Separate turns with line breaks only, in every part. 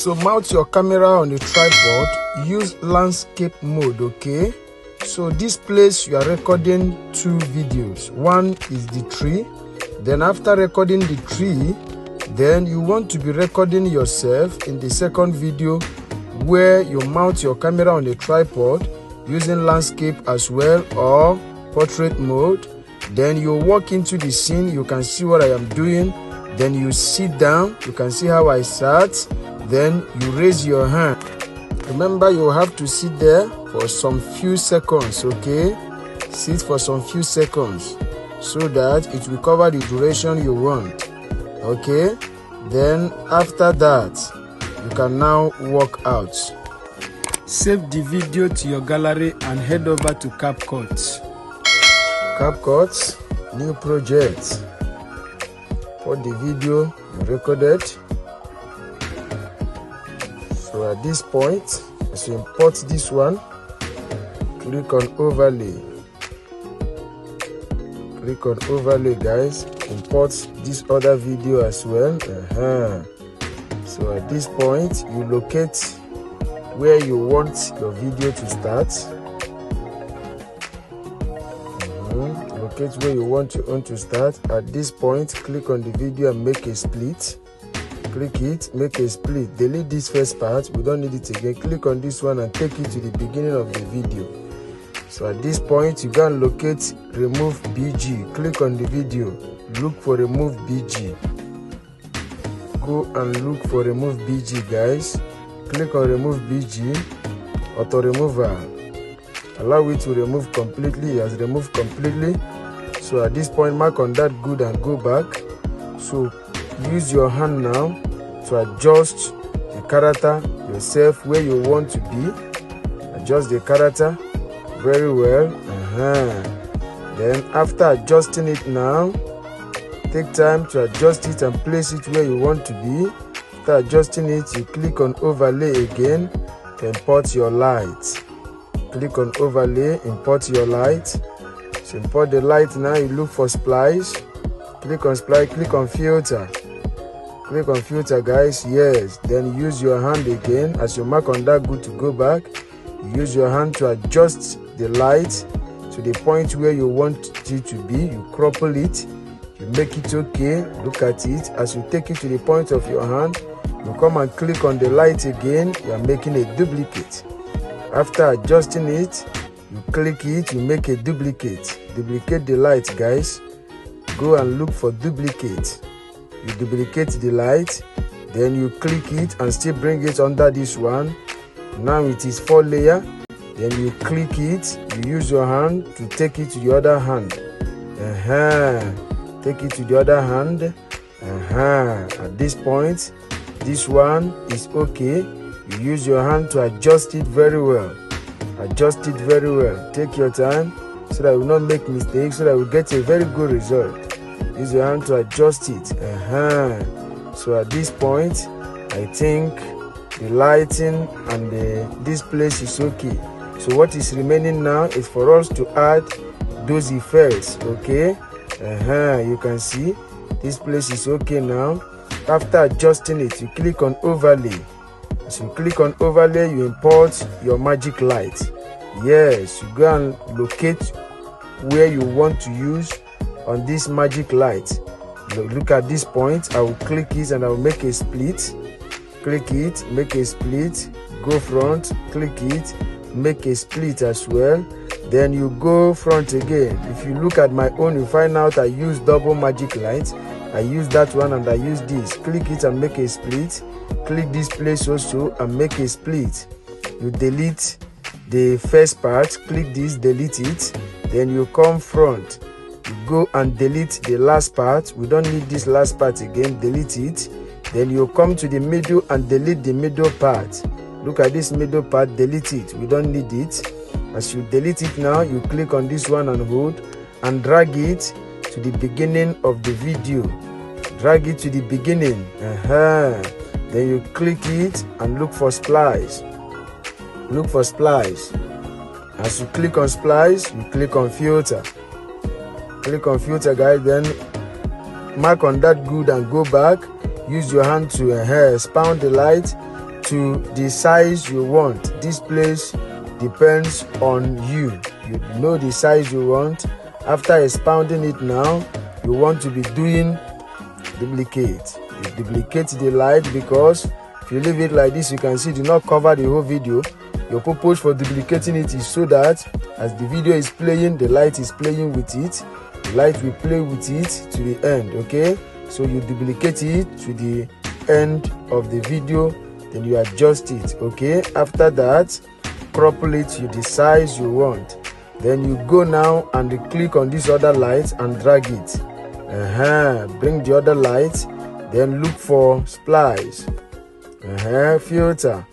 So mount your camera on the tripod, use landscape mode, okay? So this place you are recording 2 videos. One is the tree. Then after recording the tree, then you want to be recording yourself in the second video where you mount your camera on a tripod using landscape as well or portrait mode. Then you walk into the scene, you can see what I am doing. Then you sit down, you can see how I sat. Then you raise your hand. Remember, you have to sit there for some few seconds, okay? Sit for some few seconds so that it will cover the duration you want, okay? Then after that, you can now walk out. Save the video to your gallery and head over to Capcut. Capcut, new project. For the video you recorded. So at this point, as you import this one, click on overlay. Click on overlay, guys. Import this other video as well. So at this point, you locate where you want your video to start. Locate where you want your own to start. At this point, click on the video and make a split. Click it, make a split. Delete this first part, we don't need it again. Click on this one and take it to the beginning of the video. So at this point, you can locate remove BG. Click on the video, look for remove BG. Go and look for remove BG, guys. Click on remove BG, auto remover. Allow it to remove completely. It has removed completely. So at this point, mark on that good and go back. So use your hand now to adjust the character yourself where you want to be. Adjust the character very well. Then after adjusting it now, take time to adjust it and place it where you want to be. After adjusting it, you click on overlay again to import your light. Click on overlay, import your light. So import the light now, you look for splice. Click on splice, click on filter. Click on filter, guys. Yes. Then use your hand again. As you mark on that good to go back, use your hand to adjust the light to the point where you want it to be. You crumple it. You make it okay. Look at it. As you take it to the point of your hand, you come and click on the light again. You are making a duplicate. After adjusting it, you click it. You make a duplicate. Duplicate the light, guys. Go and look for duplicate. You duplicate the light, then you click it and still bring it under this one. Now it is 4 layer. Then you click it, you use your hand to take it to the other hand. Take it to the other hand. At this point, this one is okay. You use your hand to adjust it very well. Adjust it very well. Take your time so that you will not make mistakes, so that you will get a very good result. Use your hand to adjust it. So at this point, I think the lighting and this place is okay. So what is remaining now is for us to add those effects, okay? You can see this place is okay now. After adjusting it, you click on overlay. As you click on overlay, you import your magic light. Yes, you go and locate where you want to use on this magic light. Look at this point. I will click it and I will make a split. Click it, make a split, go front, click it, make a split as well. Then you go front again. If you look at my own, you find out I use double magic light. I use that one and I use this. Click it and make a split. Click this place also and make a split. You delete the first part, click this, delete it. Then you come front. You go and delete the last part. We don't need this last part again, delete it. Then you come to the middle and delete the middle part. Look at this middle part, delete it. We don't need it. As you delete it now, you click on this one and hold and drag it to the beginning of the video. Drag it to the beginning. Then you click it and look for splice. Look for splice. As you click on splice, you click on filter. Click on filter, guys. Then mark on that good and go back. Use your hand to expound the light to the size you want. This place depends on you. You know the size you want. After expounding it now, you want to be doing duplicate. You duplicate the light, because if you leave it like this, you can see it do not cover the whole video. Your purpose for duplicating it is so that as the video is playing, the light is playing with it. The light will play with it to the end, okay? So you duplicate it to the end of the video, then you adjust it, okay? After that, crop it to the size you want. Then you go now and you click on this other light and drag it. Bring the other light, then look for splice, filter.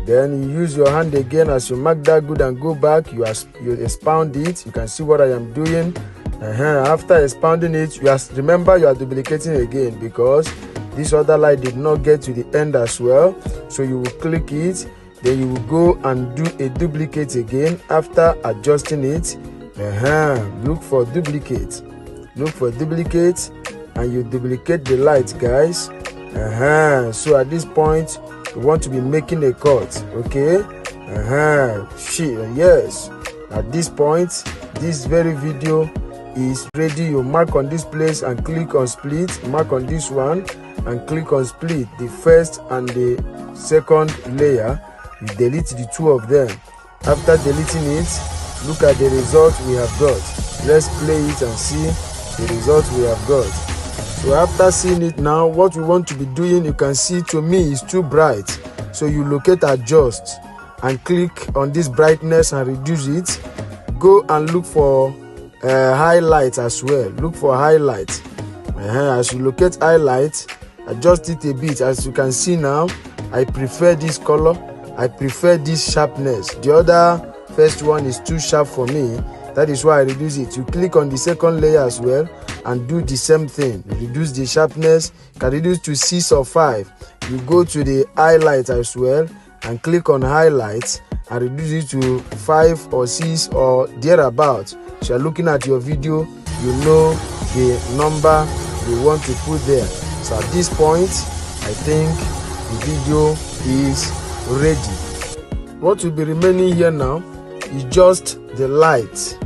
Then you use your hand again as you mark that good and go back. You expound it. You can see what I am doing. After expounding it, remember you are duplicating again, because this other light did not get to the end as well. So you will click it. Then you will go and do a duplicate again. After adjusting it, look for duplicate. Look for duplicate, and you duplicate the light, guys. So at this point, you want to be making a cut, okay? Yes. At this point, this very video is ready. You mark on this place and click on split. Mark on this one and click on split. The first and the second layer, you delete the two of them. After deleting it, look at the result we have got. Let's play it and see the result we have got. So after seeing it now, what we want to be doing, you can see to me is too bright. So you locate adjust and click on this brightness and reduce it. Go and look for highlight as well. Look for highlight. As you locate highlight, adjust it a bit. As you can see now, I prefer this color. I prefer this sharpness. The other first one is too sharp for me. That is why I reduce it. You click on the second layer as well and do the same thing. Reduce the sharpness. You can reduce to 6 or 5. You go to the highlight as well and click on highlights and reduce it to 5 or 6 or thereabout. So you're looking at your video, you know the number you want to put there. So at this point, I think the video is ready. What will be remaining here now is just the light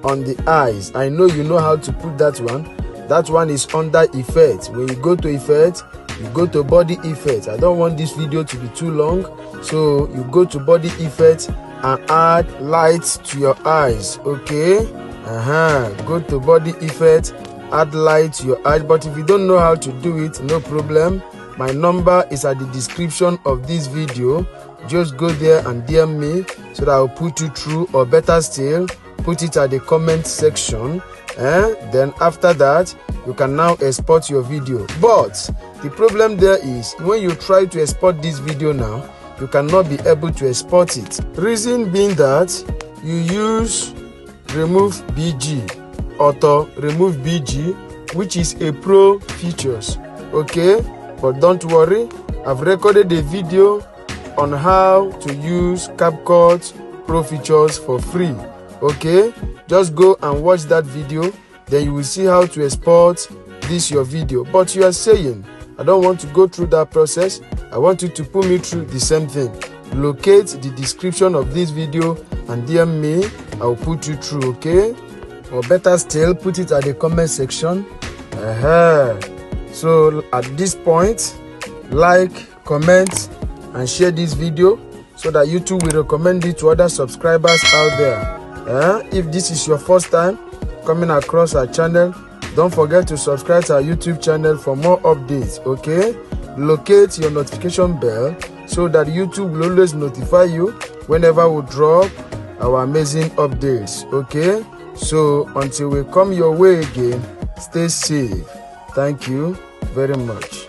on the eyes. I know you know how to put that one. That one is under effect. When you go to effect, you go to body effect. I don't want this video to be too long, so you go to body effect and add light to your eyes, okay? Go to body effect, add light to your eyes. But if you don't know how to do it, no problem. My number is at the description of this video. Just go there and DM me so that I'll put you through, or better still, put it at the comment section. Then after that, you can now export your video. But the problem there is, when you try to export this video now, you cannot be able to export it. Reason being that you use remove BG, auto remove BG, which is a pro features, okay? But don't worry, I've recorded a video on how to use Capcut Pro features for free, okay? Just go and watch that video, then you will see how to export this your video. But you are saying, I don't want to go through that process. I want you to put me through the same thing. Locate the description of this video and DM me. I will put you through, okay? Or better still, put it at the comment section. So at this point, like, comment and share this video so that YouTube will recommend it to other subscribers out there. If this is your first time coming across our channel, don't forget to subscribe to our YouTube channel for more updates, okay? Locate your notification bell so that YouTube will always notify you whenever we drop our amazing updates, okay? So until we come your way again, stay safe. Thank you very much.